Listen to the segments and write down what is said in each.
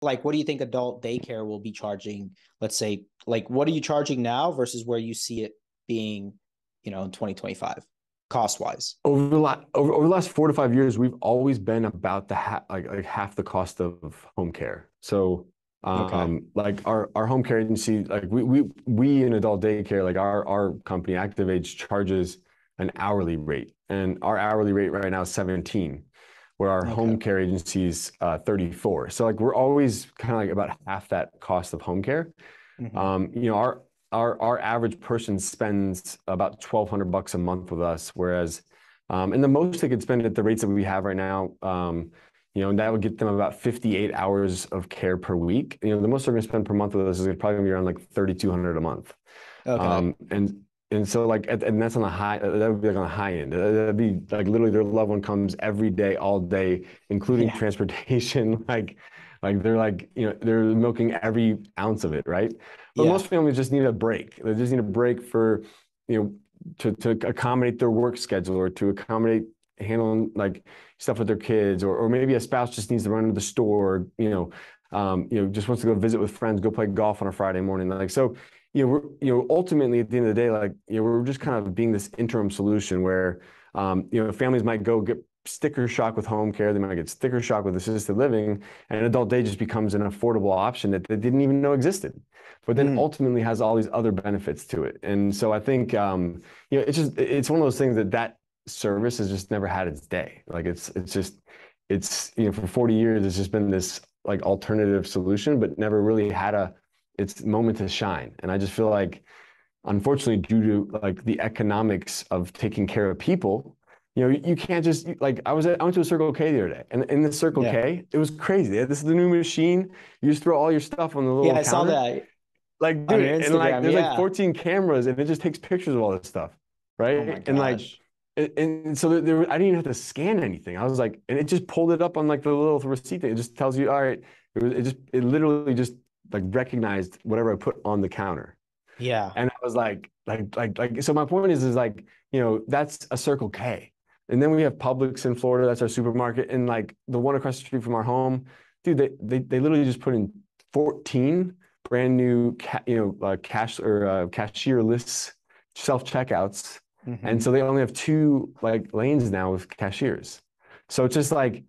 like, what do you think adult daycare will be charging? Let's say, like, what are you charging now versus where you see it being, in 2025, cost wise? Over the last 4 to 5 years, we've always been about the like half the cost of home care. So, Okay. like our home care agency, like we in adult daycare, like our company ActiveAge charges an hourly rate, and our hourly rate right now is 17, where our Okay. home care agency is 34. So like we're always kind of like about half that cost of home care. Hmm. Our average person spends about $1,200 a month with us, whereas and the most they could spend at the rates that we have right now, that would get them about 58 hours of care per week. The most they're going to spend per month with us is probably going to be around like 3,200 a month. Okay. And so like and that's on the high, that would be like on the high end. That'd be like literally their loved one comes every day, all day, including Yeah. transportation. Like they're like, they're milking every ounce of it, right? But Yeah. most families just need a break. They just need a break for, you know, to accommodate their work schedule, or to accommodate handling like stuff with their kids, or maybe a spouse just needs to run to the store, just wants to go visit with friends, go play golf on a Friday morning. Like, so, ultimately at the end of the day, like, we're just kind of being this interim solution where, families might go get sticker shock with home care. They might get sticker shock with assisted living, and adult day just becomes an affordable option that they didn't even know existed, but then Mm. ultimately has all these other benefits to it. And so I think, it's one of those things that service has just never had its day. Like for 40 years, it's just been this like alternative solution, but never really had its moment to shine. And I just feel like, unfortunately, due to like the economics of taking care of people, you can't just like I went to a Circle K the other day, and in the Circle Yeah. K, it was crazy. This is the new machine. You just throw all your stuff on the Yeah. little I saw counter. that Like, on dude, your and like Instagram. there's like Yeah. 14 cameras, and it just takes pictures of all this stuff, Oh my right? And like, gosh. and so I didn't even have to scan anything. I was like, and it just pulled it up on like the little receipt thing. It just tells you, all right. It literally just like recognized whatever I put on the counter. Yeah. And I was like, so my point is like, that's a Circle K. And then we have Publix in Florida, that's our supermarket. And like the one across the street from our home, dude, they literally just put in 14 brand new, cashierless self-checkouts. And Hmm. so they only have two like lanes now with cashiers. So it's just like,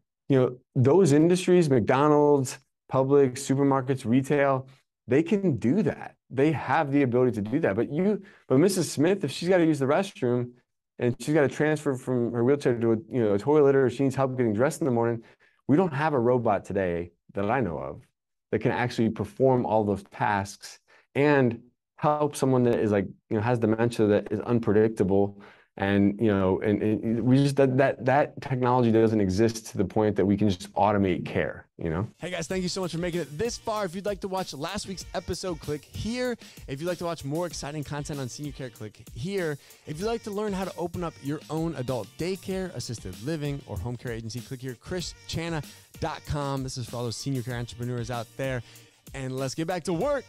those industries, McDonald's, Publix, supermarkets, retail, they can do that. They have the ability to do that. But Mrs. Smith, if she's got to use the restroom and she's got to transfer from her wheelchair to a toilet, or she needs help getting dressed in the morning, we don't have a robot today that I know of that can actually perform all those tasks and help someone that is like, has dementia that is unpredictable. And we just that technology doesn't exist to the point that we can just automate care. Hey guys, thank you so much for making it this far. If you'd like to watch last week's episode, click here. If you'd like to watch more exciting content on senior care, click here. If you'd like to learn how to open up your own adult daycare, assisted living, or home care agency, click here, chrischana.com. This is for all those senior care entrepreneurs out there. And let's get back to work.